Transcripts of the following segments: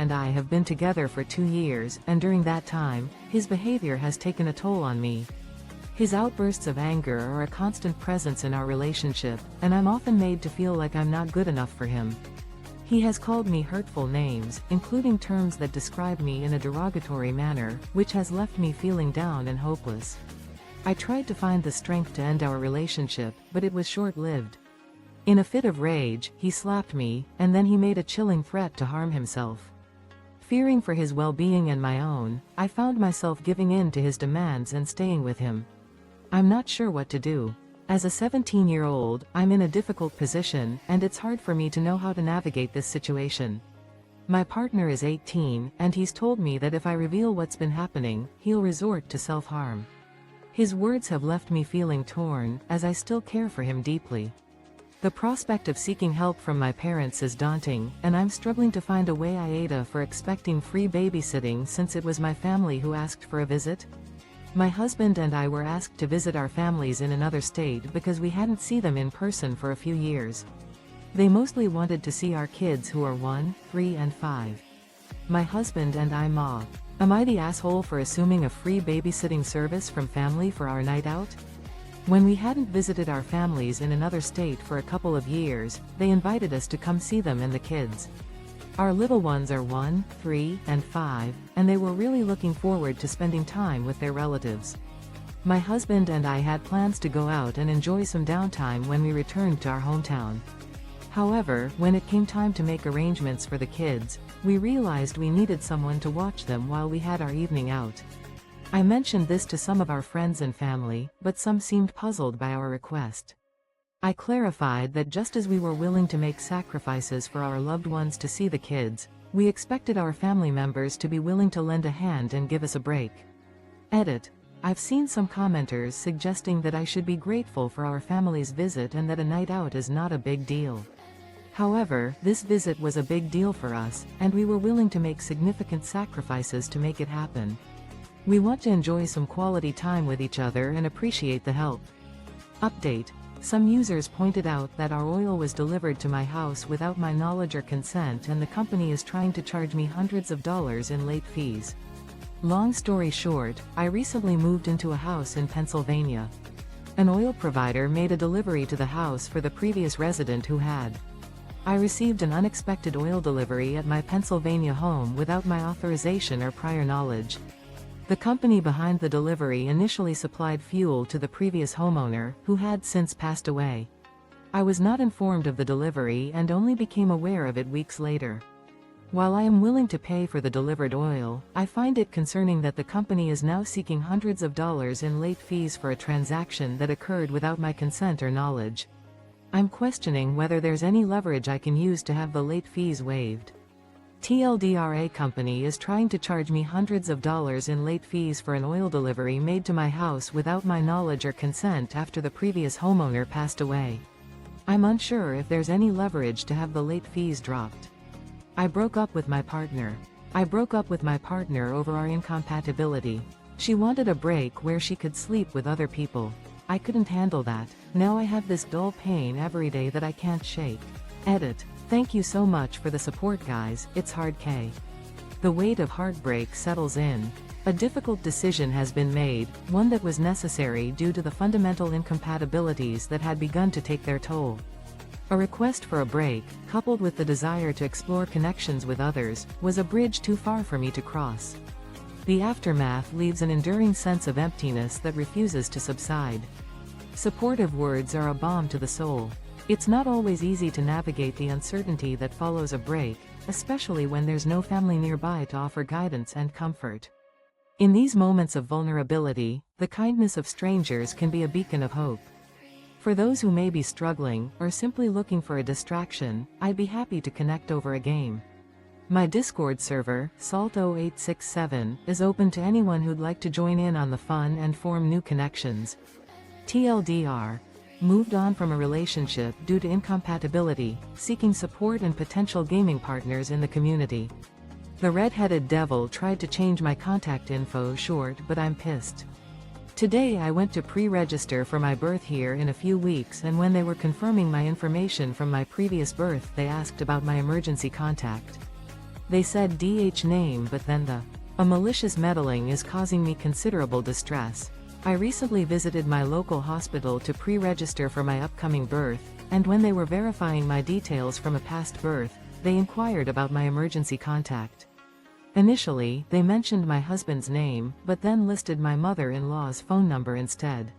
and I have been together for 2 years, and during that time, his behavior has taken a toll on me. His outbursts of anger are a constant presence in our relationship, and I'm often made to feel like I'm not good enough for him. He has called me hurtful names, including terms that describe me in a derogatory manner, which has left me feeling down and hopeless. I tried to find the strength to end our relationship, but it was short-lived. In a fit of rage, he slapped me, and then he made a chilling threat to harm himself. Fearing for his well-being and my own, I found myself giving in to his demands and staying with him. I'm not sure what to do. As a 17-year-old, I'm in a difficult position, and it's hard for me to know how to navigate this situation. My partner is 18, and he's told me that if I reveal what's been happening, he'll resort to self-harm. His words have left me feeling torn, as I still care for him deeply. The prospect of seeking help from my parents is daunting, and I'm struggling to find a way AITA for expecting free babysitting since it was my family who asked for a visit. My husband and I were asked to visit our families in another state because we hadn't seen them in person for a few years. They mostly wanted to see our kids who are 1, 3 and 5. My husband and I Ma. Am I the asshole for assuming a free babysitting service from family for our night out? When we hadn't visited our families in another state for a couple of years, they invited us to come see them and the kids. Our little ones are 1, 3, and 5, and they were really looking forward to spending time with their relatives. My husband and I had plans to go out and enjoy some downtime when we returned to our hometown. However, when it came time to make arrangements for the kids, we realized we needed someone to watch them while we had our evening out. I mentioned this to some of our friends and family, but some seemed puzzled by our request. I clarified that just as we were willing to make sacrifices for our loved ones to see the kids, we expected our family members to be willing to lend a hand and give us a break. Edit. I've seen some commenters suggesting that I should be grateful for our family's visit and that a night out is not a big deal. However, this visit was a big deal for us, and we were willing to make significant sacrifices to make it happen. We want to enjoy some quality time with each other and appreciate the help. Update. Some users pointed out that our oil was delivered to my house without my knowledge or consent, and the company is trying to charge me hundreds of dollars in late fees. Long story short, I recently moved into a house in Pennsylvania. An oil provider made a delivery to the house for the previous resident who had. I received an unexpected oil delivery at my Pennsylvania home without my authorization or prior knowledge. The company behind the delivery initially supplied fuel to the previous homeowner, who had since passed away. I was not informed of the delivery and only became aware of it weeks later. While I am willing to pay for the delivered oil, I find it concerning that the company is now seeking hundreds of dollars in late fees for a transaction that occurred without my consent or knowledge. I'm questioning whether there's any leverage I can use to have the late fees waived. TLDRA company is trying to charge me hundreds of dollars in late fees for an oil delivery made to my house without my knowledge or consent after the previous homeowner passed away. I'm unsure if there's any leverage to have the late fees dropped. I broke up with my partner. Over our incompatibility. She wanted a break where she could sleep with other people. I couldn't handle that. Now I have this dull pain every day that I can't shake. Edit. Thank you so much for the support, guys. It's hard K. The weight of heartbreak settles in. A difficult decision has been made, one that was necessary due to the fundamental incompatibilities that had begun to take their toll. A request for a break, coupled with the desire to explore connections with others, was a bridge too far for me to cross. The aftermath leaves an enduring sense of emptiness that refuses to subside. Supportive words are a balm to the soul. It's not always easy to navigate the uncertainty that follows a break, especially when there's no family nearby to offer guidance and comfort. In these moments of vulnerability, the kindness of strangers can be a beacon of hope. For those who may be struggling, or simply looking for a distraction, I'd be happy to connect over a game. My Discord server, Salt0867, is open to anyone who'd like to join in on the fun and form new connections. TLDR. Moved on from a relationship due to incompatibility, seeking support and potential gaming partners in the community. The red-headed devil tried to change my contact info short, but I'm pissed. Today I went to pre-register for my birth here in a few weeks, and when they were confirming my information from my previous birth, they asked about my emergency contact. They said DH name, but then a malicious meddling is causing me considerable distress. I recently visited my local hospital to pre-register for my upcoming birth, and when they were verifying my details from a past birth, they inquired about my emergency contact. Initially, they mentioned my husband's name, but then listed my mother-in-law's phone number instead.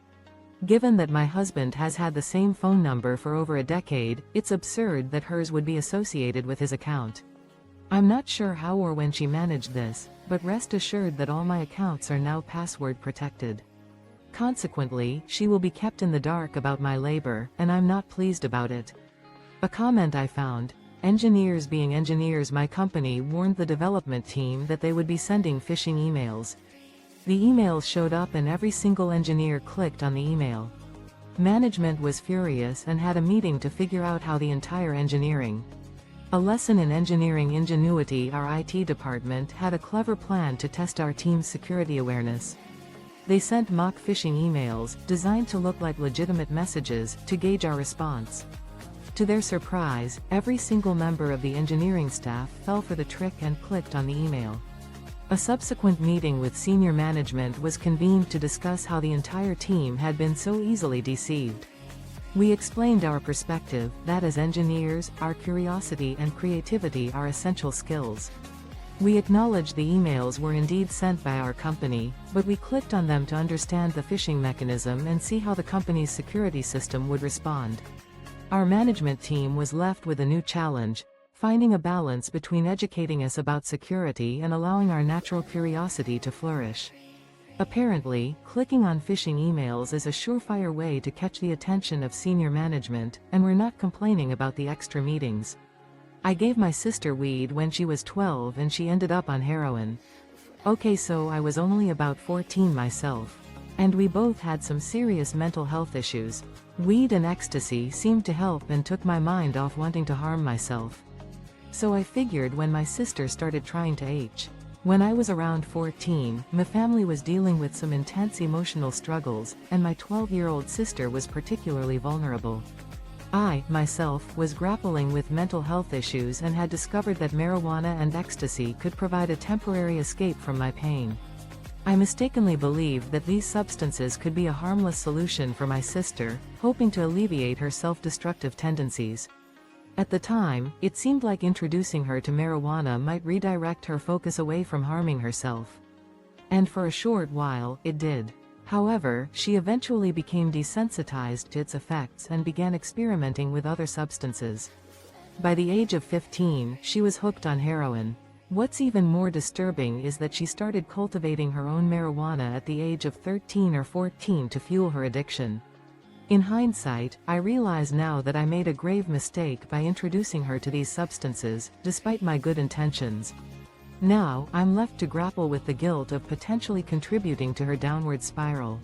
Given that my husband has had the same phone number for over a decade, it's absurd that hers would be associated with his account. I'm not sure how or when she managed this, but rest assured that all my accounts are now password protected. Consequently, she will be kept in the dark about my labor, and I'm not pleased about it. A comment I found: engineers being engineers, my company warned the development team that they would be sending phishing emails. The emails showed up and every single engineer clicked on the email. Management was furious and had a meeting to figure out how the entire engineering. A lesson in engineering ingenuity. Our IT department had a clever plan to test our team's security awareness. They sent mock phishing emails, designed to look like legitimate messages, to gauge our response. To their surprise, every single member of the engineering staff fell for the trick and clicked on the email. A subsequent meeting with senior management was convened to discuss how the entire team had been so easily deceived. We explained our perspective, that as engineers, our curiosity and creativity are essential skills. We acknowledged the emails were indeed sent by our company, but we clicked on them to understand the phishing mechanism and see how the company's security system would respond. Our management team was left with a new challenge: finding a balance between educating us about security and allowing our natural curiosity to flourish. Apparently, clicking on phishing emails is a surefire way to catch the attention of senior management, and we're not complaining about the extra meetings. I gave my sister weed when she was 12 and she ended up on heroin. Okay, so I was only about 14 myself. And we both had some serious mental health issues. Weed and ecstasy seemed to help and took my mind off wanting to harm myself. So I figured when my sister started trying to When I was around 14, my family was dealing with some intense emotional struggles, and my 12-year-old sister was particularly vulnerable. I, myself, was grappling with mental health issues and had discovered that marijuana and ecstasy could provide a temporary escape from my pain. I mistakenly believed that these substances could be a harmless solution for my sister, hoping to alleviate her self-destructive tendencies. At the time, it seemed like introducing her to marijuana might redirect her focus away from harming herself. And for a short while, it did. However, she eventually became desensitized to its effects and began experimenting with other substances. By the age of 15, she was hooked on heroin. What's even more disturbing is that she started cultivating her own marijuana at the age of 13 or 14 to fuel her addiction. In hindsight, I realize now that I made a grave mistake by introducing her to these substances, despite my good intentions. Now, I'm left to grapple with the guilt of potentially contributing to her downward spiral.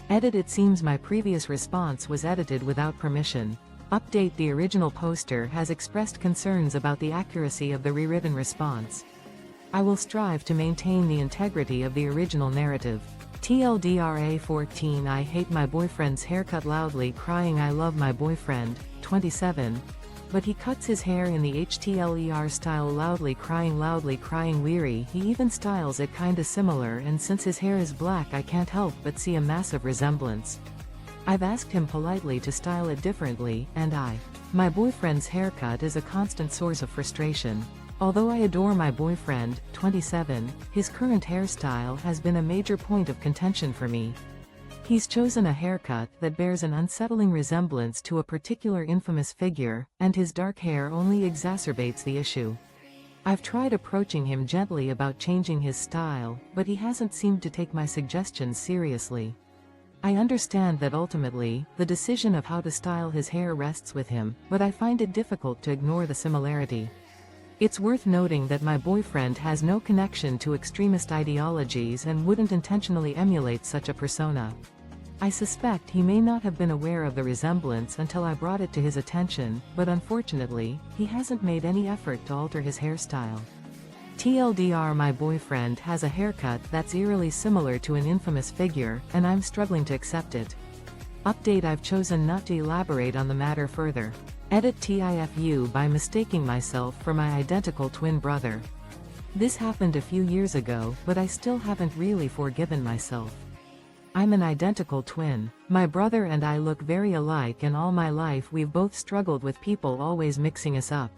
Edit: it seems my previous response was edited without permission. Update: the original poster has expressed concerns about the accuracy of the rewritten response. I will strive to maintain the integrity of the original narrative. TLDRA 14 I hate my boyfriend's haircut, loudly crying I love my boyfriend, 27. But he cuts his hair in the HTLER style, loudly crying weary. He even styles it kinda similar, and since his hair is black I can't help but see a massive resemblance. I've asked him politely to style it differently, and my boyfriend's haircut is a constant source of frustration. Although I adore my boyfriend, 27, his current hairstyle has been a major point of contention for me. He's chosen a haircut that bears an unsettling resemblance to a particular infamous figure, and his dark hair only exacerbates the issue. I've tried approaching him gently about changing his style, but he hasn't seemed to take my suggestions seriously. I understand that ultimately, the decision of how to style his hair rests with him, but I find it difficult to ignore the similarity. It's worth noting that my boyfriend has no connection to extremist ideologies and wouldn't intentionally emulate such a persona. I suspect he may not have been aware of the resemblance until I brought it to his attention, but unfortunately, he hasn't made any effort to alter his hairstyle. TLDR: my boyfriend has a haircut that's eerily similar to an infamous figure, and I'm struggling to accept it. Update: I've chosen not to elaborate on the matter further. Edit: TIFU by mistaking myself for my identical twin brother. This happened a few years ago, but I still haven't really forgiven myself. I'm an identical twin. My brother and I look very alike, and all my life we've both struggled with people always mixing us up.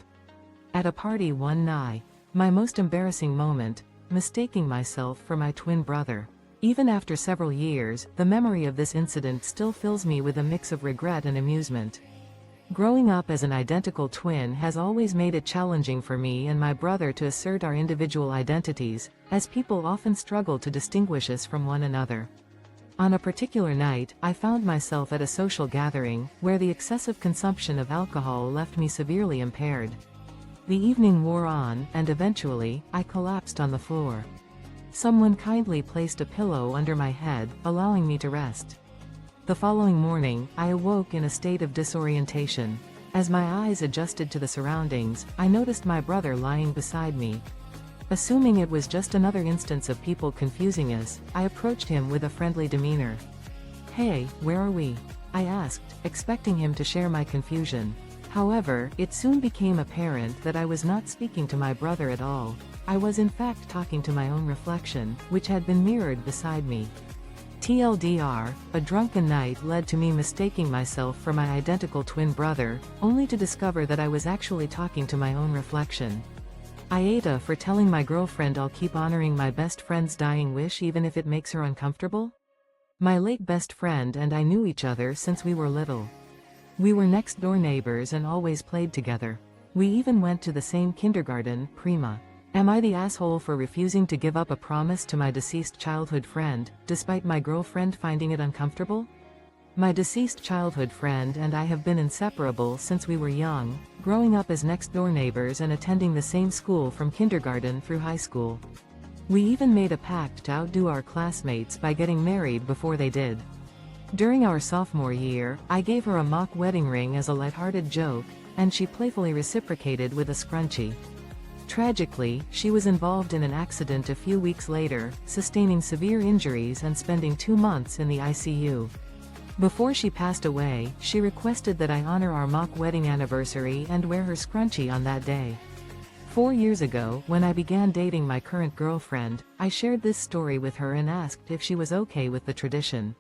At a party one night, my most embarrassing moment, mistaking myself for my twin brother. Even after several years, the memory of this incident still fills me with a mix of regret and amusement. Growing up as an identical twin has always made it challenging for me and my brother to assert our individual identities, as people often struggle to distinguish us from one another. On a particular night, I found myself at a social gathering, where the excessive consumption of alcohol left me severely impaired. The evening wore on, and eventually, I collapsed on the floor. Someone kindly placed a pillow under my head, allowing me to rest. The following morning, I awoke in a state of disorientation. As my eyes adjusted to the surroundings, I noticed my brother lying beside me. Assuming it was just another instance of people confusing us, I approached him with a friendly demeanor. "Hey, where are we?" I asked, expecting him to share my confusion. However, it soon became apparent that I was not speaking to my brother at all. I was in fact talking to my own reflection, which had been mirrored beside me. TLDR, a drunken night led to me mistaking myself for my identical twin brother, only to discover that I was actually talking to my own reflection. AITA for telling my girlfriend I'll keep honoring my best friend's dying wish even if it makes her uncomfortable? My late best friend and I knew each other since we were little. We were next-door neighbors and always played together. We even went to the same kindergarten, Prima. Am I the asshole for refusing to give up a promise to my deceased childhood friend, despite my girlfriend finding it uncomfortable? My deceased childhood friend and I have been inseparable since we were young, growing up as next-door neighbors and attending the same school from kindergarten through high school. We even made a pact to outdo our classmates by getting married before they did. During our sophomore year, I gave her a mock wedding ring as a lighthearted joke, and she playfully reciprocated with a scrunchie. Tragically, she was involved in an accident a few weeks later, sustaining severe injuries and spending 2 months in the ICU. Before she passed away, she requested that I honor our mock wedding anniversary and wear her scrunchie on that day. 4 years ago, when I began dating my current girlfriend, I shared this story with her and asked if she was okay with the tradition.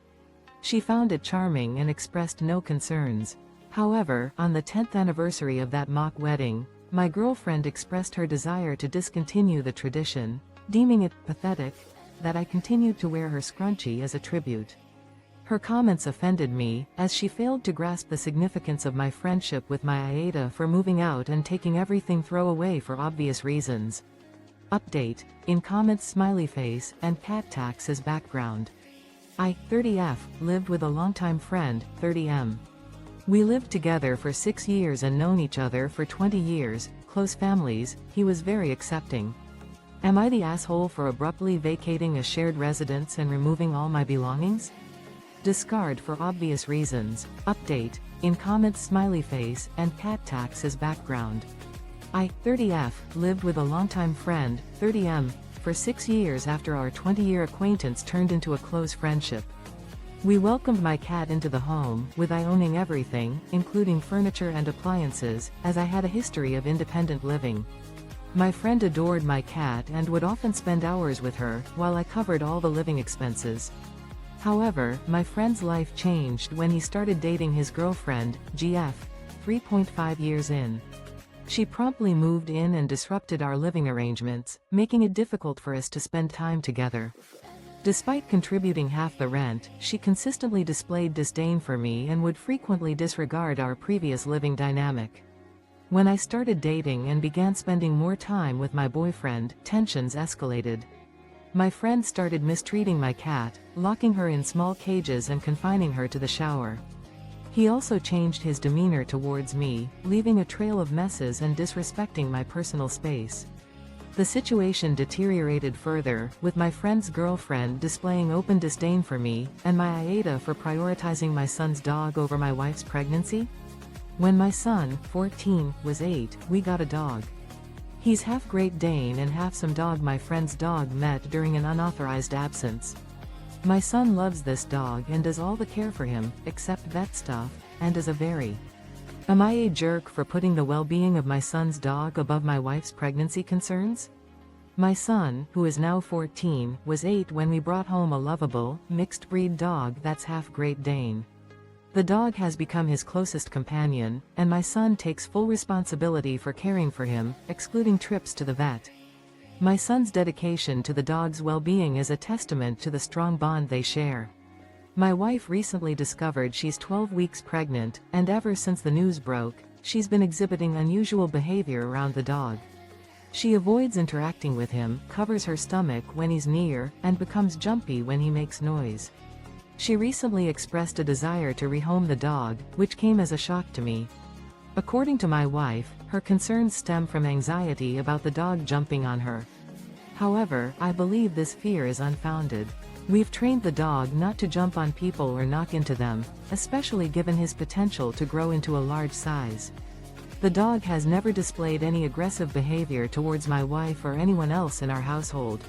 She found it charming and expressed no concerns. However, on the 10th anniversary of that mock wedding, my girlfriend expressed her desire to discontinue the tradition, deeming it pathetic that I continued to wear her scrunchie as a tribute. Her comments offended me, as she failed to grasp the significance of my friendship with my AITA for moving out and taking everything throwaway for obvious reasons. Update, in comments smiley face and cat tax as background. I, 30F, lived with a longtime friend, 30M. We lived together for 6 years and known each other for 20 years, close families. He was very accepting. Am I the asshole for abruptly vacating a shared residence and removing all my belongings? Discard for obvious reasons. Update, in comments smiley face and cat tax as background. I, 30F, lived with a longtime friend, 30M, for 6 years after our 20-year acquaintance turned into a close friendship. We welcomed my cat into the home, with I owning everything, including furniture and appliances, as I had a history of independent living. My friend adored my cat and would often spend hours with her, while I covered all the living expenses. However, my friend's life changed when he started dating his girlfriend, GF, 3.5 years in. She promptly moved in and disrupted our living arrangements, making it difficult for us to spend time together. Despite contributing half the rent, she consistently displayed disdain for me and would frequently disregard our previous living dynamic. When I started dating and began spending more time with my boyfriend, tensions escalated. My friend started mistreating my cat, locking her in small cages and confining her to the shower. He also changed his demeanor towards me, leaving a trail of messes and disrespecting my personal space. The situation deteriorated further, with my friend's girlfriend displaying open disdain for me, and my AITA for prioritizing my son's dog over my wife's pregnancy. When my son, 14, was 8, we got a dog. He's half Great Dane and half some dog my friend's dog met during an unauthorized absence. My son loves this dog and does all the care for him, except vet stuff, and is a very... Am I a jerk for putting the well-being of my son's dog above my wife's pregnancy concerns? My son, who is now 14, was 8 when we brought home a lovable, mixed-breed dog that's half Great Dane. The dog has become his closest companion, and my son takes full responsibility for caring for him, excluding trips to the vet. My son's dedication to the dog's well-being is a testament to the strong bond they share. My wife recently discovered she's 12 weeks pregnant, and ever since the news broke, she's been exhibiting unusual behavior around the dog. She avoids interacting with him, covers her stomach when he's near, and becomes jumpy when he makes noise. She recently expressed a desire to rehome the dog, which came as a shock to me. According to my wife, her concerns stem from anxiety about the dog jumping on her. However, I believe this fear is unfounded. We've trained the dog not to jump on people or knock into them, especially given his potential to grow into a large size. The dog has never displayed any aggressive behavior towards my wife or anyone else in our household.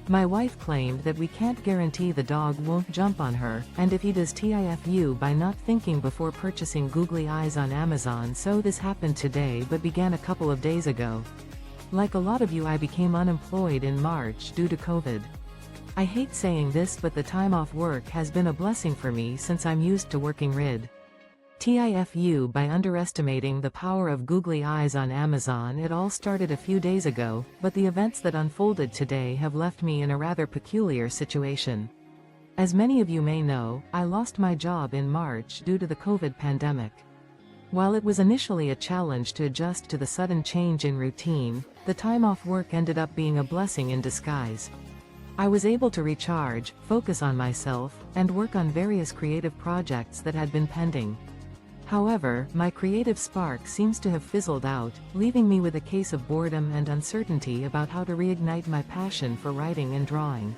My wife claimed that we can't guarantee the dog won't jump on her, and if he does TIFU by not thinking before purchasing googly eyes on Amazon. So this happened today but began a couple of days ago. Like a lot of you, I became unemployed in March due to COVID. I hate saying this, but the time off work has been a blessing for me since I'm used to working TIFU by underestimating the power of googly eyes on Amazon. It all started a few days ago, but the events that unfolded today have left me in a rather peculiar situation. As many of you may know, I lost my job in March due to the COVID pandemic. While it was initially a challenge to adjust to the sudden change in routine, the time off work ended up being a blessing in disguise. I was able to recharge, focus on myself, and work on various creative projects that had been pending. However, my creative spark seems to have fizzled out, leaving me with a case of boredom and uncertainty about how to reignite my passion for writing and drawing.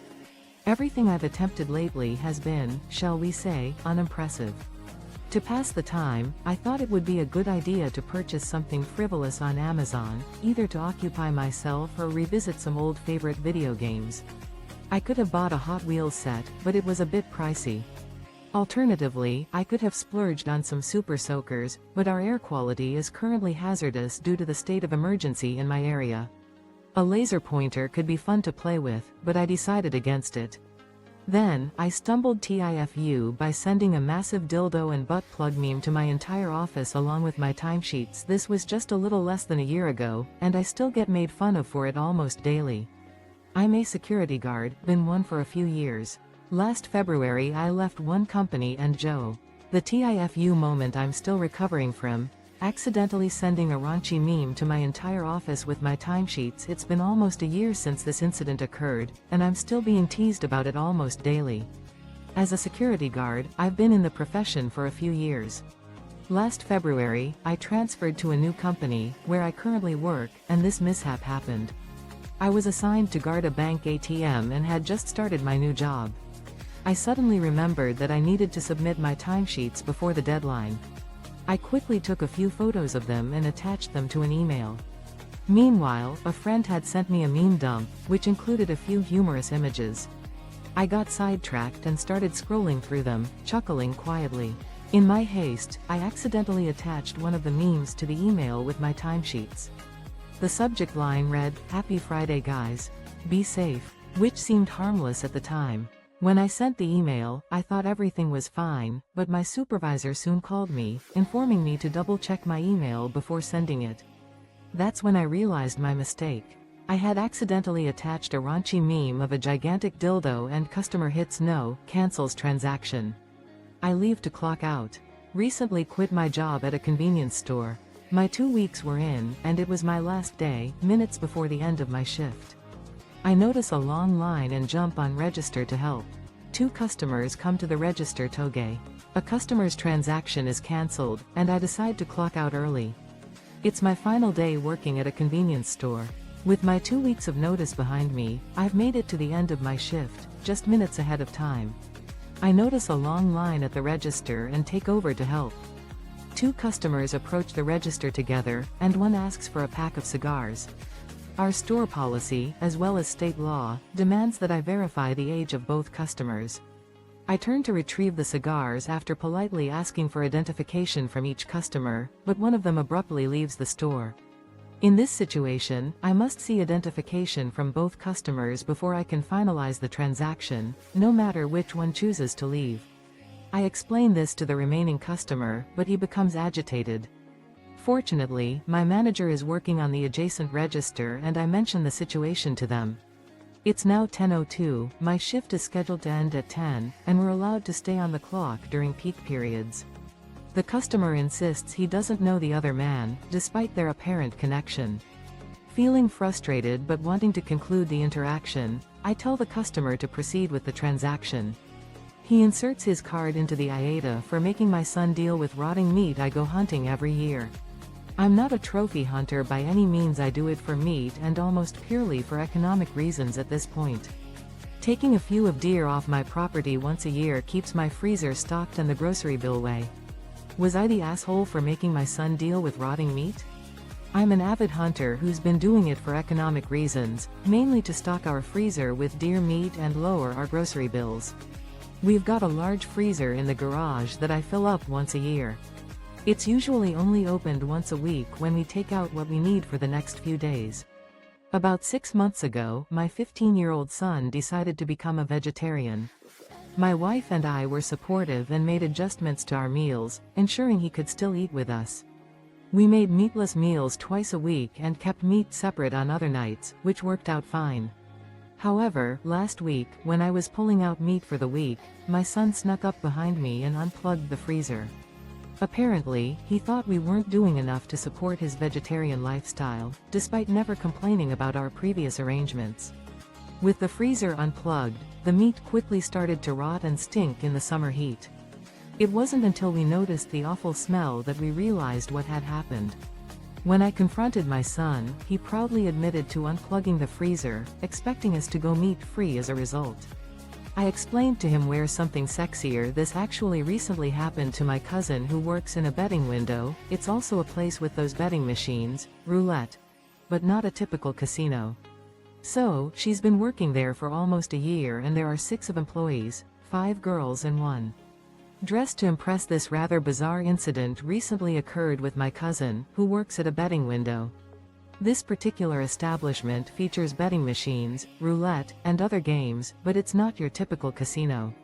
Everything I've attempted lately has been, shall we say, unimpressive. To pass the time, I thought it would be a good idea to purchase something frivolous on Amazon, either to occupy myself or revisit some old favorite video games. I could have bought a Hot Wheels set, but it was a bit pricey. Alternatively, I could have splurged on some super soakers, but our air quality is currently hazardous due to the state of emergency in my area. A laser pointer could be fun to play with, but I decided against it. Then, I stumbled TIFU by sending a massive dildo and butt plug meme to my entire office along with my timesheets. This was just a little less than a year ago, and I still get made fun of for it almost daily. I'm a security guard, been one for a few years. Last February I left one company and the TIFU moment I'm still recovering from, accidentally sending a raunchy meme to my entire office with my timesheets. It's been almost a year since this incident occurred, and I'm still being teased about it almost daily. As a security guard, I've been in the profession for a few years. Last February, I transferred to a new company, where I currently work, and this mishap happened. I was assigned to guard a bank ATM and had just started my new job. I suddenly remembered that I needed to submit my timesheets before the deadline. I quickly took a few photos of them and attached them to an email. Meanwhile, a friend had sent me a meme dump, which included a few humorous images. I got sidetracked and started scrolling through them, chuckling quietly. In my haste, I accidentally attached one of the memes to the email with my timesheets. The subject line read, "Happy Friday guys. Be safe," which seemed harmless at the time. When I sent the email, I thought everything was fine, but my supervisor soon called me, informing me to double-check my email before sending it. That's when I realized my mistake. I had accidentally attached a raunchy meme of a gigantic dildo and customer hits no, cancels transaction. I leave to clock out. Recently quit my job at a convenience store. My 2 weeks were in, and it was my last day, minutes before the end of my shift. I notice a long line and jump on register to help. 2 customers come to the register toge. A customer's transaction is cancelled, and I decide to clock out early. It's my final day working at a convenience store. With my 2 weeks of notice behind me, I've made it to the end of my shift, just minutes ahead of time. I notice a long line at the register and take over to help. 2 customers approach the register together, and one asks for a pack of cigars. Our store policy, as well as state law, demands that I verify the age of both customers. I turn to retrieve the cigars after politely asking for identification from each customer, but one of them abruptly leaves the store. In this situation, I must see identification from both customers before I can finalize the transaction, no matter which one chooses to leave. I explain this to the remaining customer, but he becomes agitated. Fortunately, my manager is working on the adjacent register and I mention the situation to them. It's now 10:02, my shift is scheduled to end at 10, and we're allowed to stay on the clock during peak periods. The customer insists he doesn't know the other man, despite their apparent connection. Feeling frustrated but wanting to conclude the interaction, I tell the customer to proceed with the transaction. He inserts his card into the AITA for making my son deal with rotting meat I go hunting every year. I'm not a trophy hunter by any means, I do it for meat and almost purely for economic reasons at this point. Taking a few of deer off my property once a year keeps my freezer stocked and the grocery bill way. Was I the asshole for making my son deal with rotting meat? I'm an avid hunter who's been doing it for economic reasons, mainly to stock our freezer with deer meat and lower our grocery bills. We've got a large freezer in the garage that I fill up once a year. It's usually only opened once a week when we take out what we need for the next few days. About 6 months ago, my 15-year-old son decided to become a vegetarian. My wife and I were supportive and made adjustments to our meals, ensuring he could still eat with us. We made meatless meals twice a week and kept meat separate on other nights, which worked out fine. However, last week, when I was pulling out meat for the week, my son snuck up behind me and unplugged the freezer. Apparently, he thought we weren't doing enough to support his vegetarian lifestyle, despite never complaining about our previous arrangements. With the freezer unplugged, the meat quickly started to rot and stink in the summer heat. It wasn't until we noticed the awful smell that we realized what had happened. When I confronted my son, he proudly admitted to unplugging the freezer, expecting us to go meat-free as a result. I explained to him where something sexier. This actually recently happened to my cousin who works in a betting window. It's also a place with those betting machines, roulette. But not a typical casino. So, she's been working there for almost a year and there are 6 employees, 5 girls and 1. Dressed to impress. This rather bizarre incident recently occurred with my cousin, who works at a betting window. This particular establishment features betting machines, roulette, and other games, but it's not your typical casino.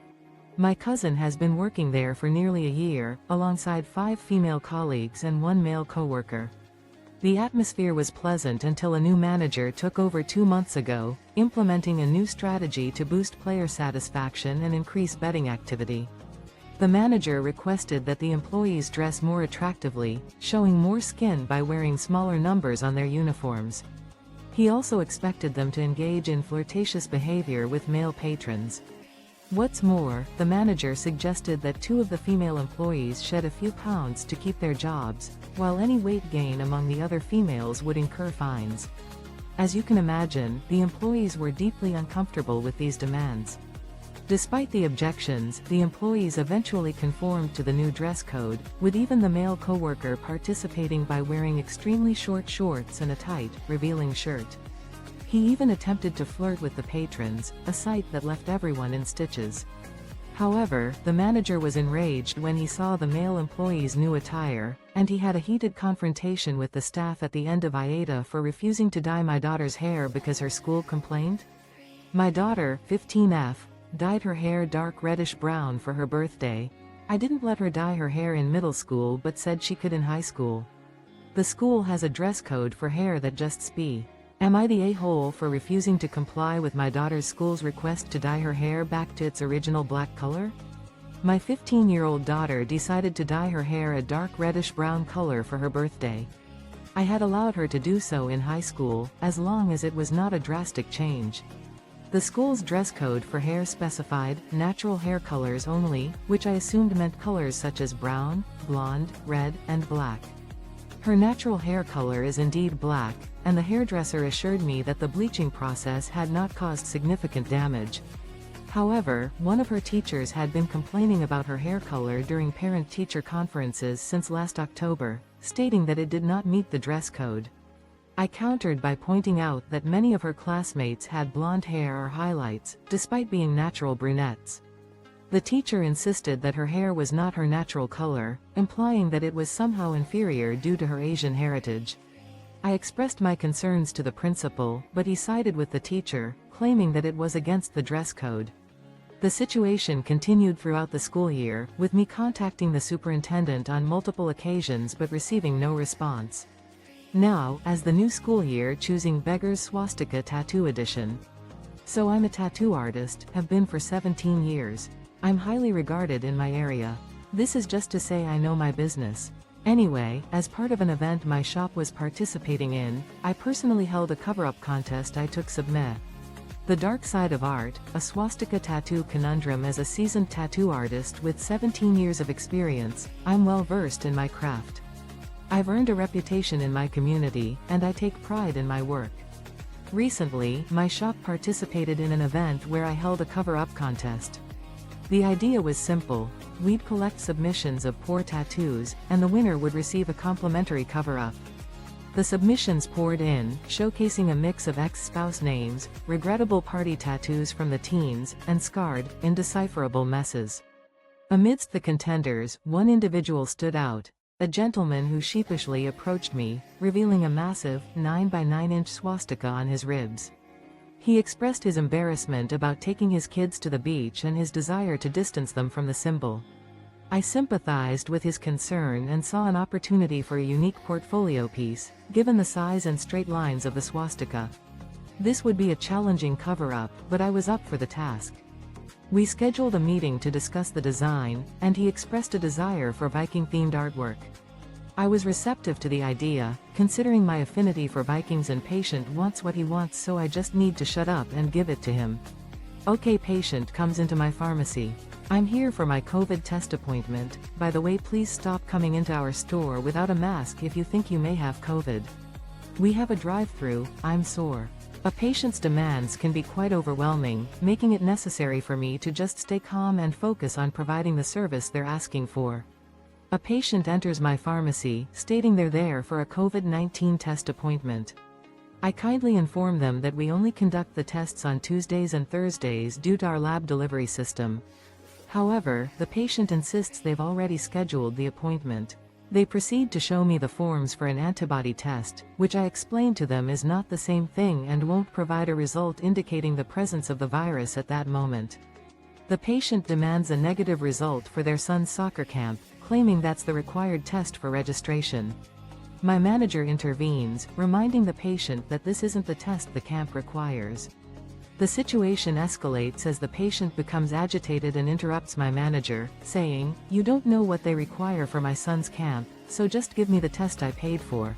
My cousin has been working there for nearly a year, alongside 5 female colleagues and 1 male coworker. The atmosphere was pleasant until a new manager took over 2 months ago, implementing a new strategy to boost player satisfaction and increase betting activity. The manager requested that the employees dress more attractively, showing more skin by wearing smaller numbers on their uniforms. He also expected them to engage in flirtatious behavior with male patrons. What's more, the manager suggested that 2 of the female employees shed a few pounds to keep their jobs, while any weight gain among the other females would incur fines. As you can imagine, the employees were deeply uncomfortable with these demands. Despite the objections, the employees eventually conformed to the new dress code, with even the male coworker participating by wearing extremely short shorts and a tight, revealing shirt. He even attempted to flirt with the patrons, a sight that left everyone in stitches. However, the manager was enraged when he saw the male employees' new attire, and he had a heated confrontation with the staff at the end of AITA for refusing to dye my daughter's hair because her school complained. My daughter, 15F, dyed her hair dark reddish-brown for her birthday. I didn't let her dye her hair in middle school but said she could in high school. The school has a dress code for hair that just spe. Am I the a-hole for refusing to comply with my daughter's school's request to dye her hair back to its original black color? My 15-year-old daughter decided to dye her hair a dark reddish-brown color for her birthday. I had allowed her to do so in high school, as long as it was not a drastic change. The school's dress code for hair specified natural hair colors only, which I assumed meant colors such as brown, blonde, red, and black. Her natural hair color is indeed black, and the hairdresser assured me that the bleaching process had not caused significant damage. However, one of her teachers had been complaining about her hair color during parent-teacher conferences since last October, stating that it did not meet the dress code. I countered by pointing out that many of her classmates had blonde hair or highlights, despite being natural brunettes. The teacher insisted that her hair was not her natural color, implying that it was somehow inferior due to her Asian heritage. I expressed my concerns to the principal, but he sided with the teacher, claiming that it was against the dress code. The situation continued throughout the school year, with me contacting the superintendent on multiple occasions but receiving no response. Now, as the new school year, choosing Beggar's Swastika Tattoo Edition. So I'm a tattoo artist, have been for 17 years. I'm highly regarded in my area. This is just to say I know my business. Anyway, as part of an event my shop was participating in, I personally held a cover-up contest I took submit. The Dark Side of Art, a swastika tattoo conundrum. As a seasoned tattoo artist with 17 years of experience, I'm well versed in my craft. I've earned a reputation in my community, and I take pride in my work. Recently, my shop participated in an event where I held a cover-up contest. The idea was simple: we'd collect submissions of poor tattoos, and the winner would receive a complimentary cover-up. The submissions poured in, showcasing a mix of ex-spouse names, regrettable party tattoos from the teens, and scarred, indecipherable messes. Amidst the contenders, one individual stood out: a gentleman who sheepishly approached me, revealing a massive, 9 by 9 inch swastika on his ribs. He expressed his embarrassment about taking his kids to the beach and his desire to distance them from the symbol. I sympathized with his concern and saw an opportunity for a unique portfolio piece, given the size and straight lines of the swastika. This would be a challenging cover-up, but I was up for the task. We scheduled a meeting to discuss the design, and he expressed a desire for Viking-themed artwork. I was receptive to the idea, considering my affinity for Vikings, and patient wants what he wants, so I just need to shut up and give it to him. Okay, patient comes into my pharmacy. I'm here for my COVID test appointment. By the way, please stop coming into our store without a mask if you think you may have COVID. We have a drive-through, I'm sore. A patient's demands can be quite overwhelming, making it necessary for me to just stay calm and focus on providing the service they're asking for. A patient enters my pharmacy, stating they're there for a COVID-19 test appointment. I kindly inform them that we only conduct the tests on Tuesdays and Thursdays due to our lab delivery system. However, the patient insists they've already scheduled the appointment. They proceed to show me the forms for an antibody test, which I explain to them is not the same thing and won't provide a result indicating the presence of the virus at that moment. The patient demands a negative result for their son's soccer camp, claiming that's the required test for registration. My manager intervenes, reminding the patient that this isn't the test the camp requires. The situation escalates as the patient becomes agitated and interrupts my manager, saying, "You don't know what they require for my son's camp, so just give me the test I paid for."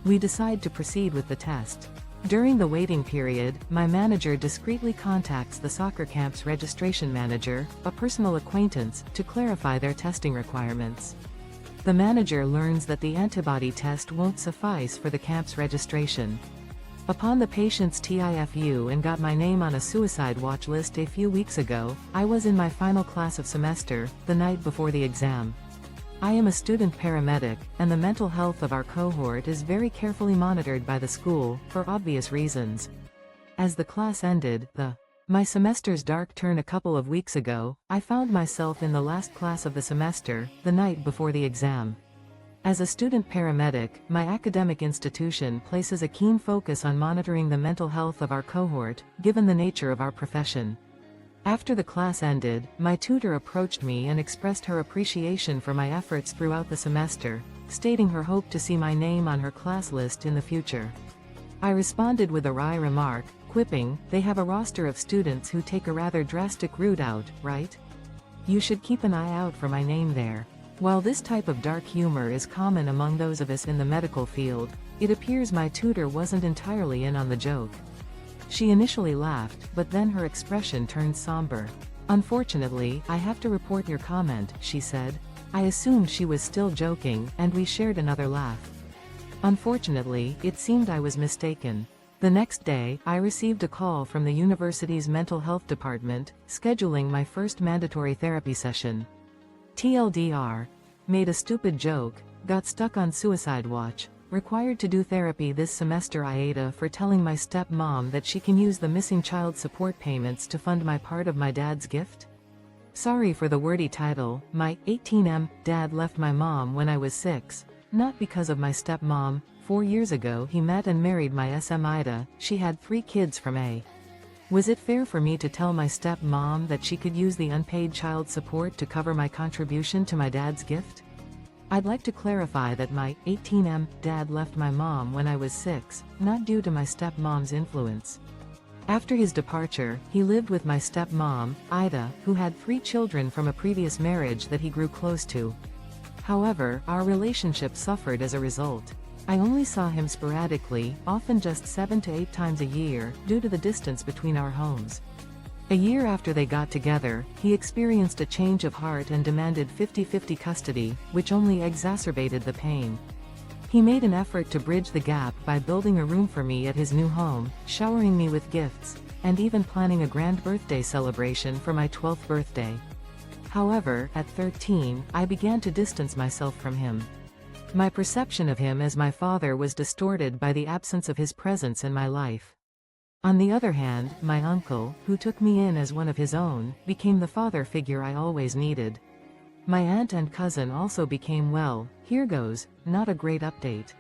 We decide to proceed with the test. During the waiting period, my manager discreetly contacts the soccer camp's registration manager, a personal acquaintance, to clarify their testing requirements. The manager learns that the antibody test won't suffice for the camp's registration. Upon the patient's TIFU and got my name on a suicide watch list a few weeks ago, I was in my final class of semester, the night before the exam. I am a student paramedic, and the mental health of our cohort is very carefully monitored by the school, for obvious reasons. As the class ended, my semester's dark turn a couple of weeks ago, I found myself in the last class of the semester, the night before the exam. As a student paramedic, my academic institution places a keen focus on monitoring the mental health of our cohort, given the nature of our profession. After the class ended, my tutor approached me and expressed her appreciation for my efforts throughout the semester, stating her hope to see my name on her class list in the future. I responded with a wry remark, quipping, "They have a roster of students who take a rather drastic route out, right? You should keep an eye out for my name there." While this type of dark humor is common among those of us in the medical field, it appears my tutor wasn't entirely in on the joke. She initially laughed, but then her expression turned somber. "Unfortunately, I have to report your comment," she said. I assumed she was still joking, and we shared another laugh. Unfortunately, it seemed I was mistaken. The next day, I received a call from the university's mental health department, scheduling my first mandatory therapy session. TLDR. Made a stupid joke, got stuck on suicide watch, required to do therapy this semester. AITA for telling my stepmom that she can use the missing child support payments to fund my part of my dad's gift? Sorry for the wordy title. My 18M dad left my mom when I was 6. not because of my stepmom. 4 years ago he met and married my AITA, she had 3 kids from A. Was it fair for me to tell my stepmom that she could use the unpaid child support to cover my contribution to my dad's gift? I'd like to clarify that my 18M dad left my mom when I was 6, not due to my stepmom's influence. After his departure, he lived with my stepmom, Ida, who had 3 children from a previous marriage that he grew close to. However, our relationship suffered as a result. I only saw him sporadically, often just 7 to 8 times a year, due to the distance between our homes. A year after they got together, he experienced a change of heart and demanded 50-50 custody, which only exacerbated the pain. He made an effort to bridge the gap by building a room for me at his new home, showering me with gifts, and even planning a grand birthday celebration for my 12th birthday. However, at 13, I began to distance myself from him. My perception of him as my father was distorted by the absence of his presence in my life. On the other hand, my uncle, who took me in as one of his own, became the father figure I always needed. My aunt and cousin also became, well, here goes, not a great update.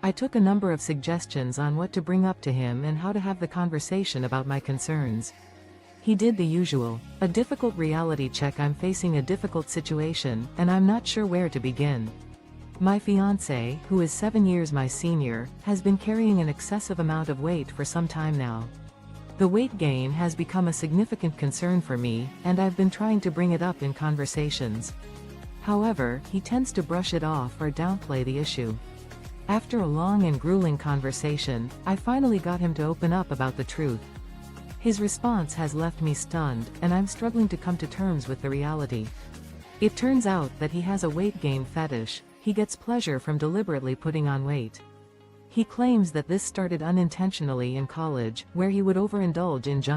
I took a number of suggestions on what to bring up to him and how to have the conversation about my concerns. He did the usual, a difficult reality check. I'm facing a difficult situation, and I'm not sure where to begin. My fiancé, who is 7 years my senior, has been carrying an excessive amount of weight for some time now. The weight gain has become a significant concern for me, and I've been trying to bring it up in conversations. However, he tends to brush it off or downplay the issue. After a long and grueling conversation, I finally got him to open up about the truth. His response has left me stunned, and I'm struggling to come to terms with the reality. It turns out that he has a weight gain fetish. He gets pleasure from deliberately putting on weight. He claims that this started unintentionally in college, where he would overindulge in junk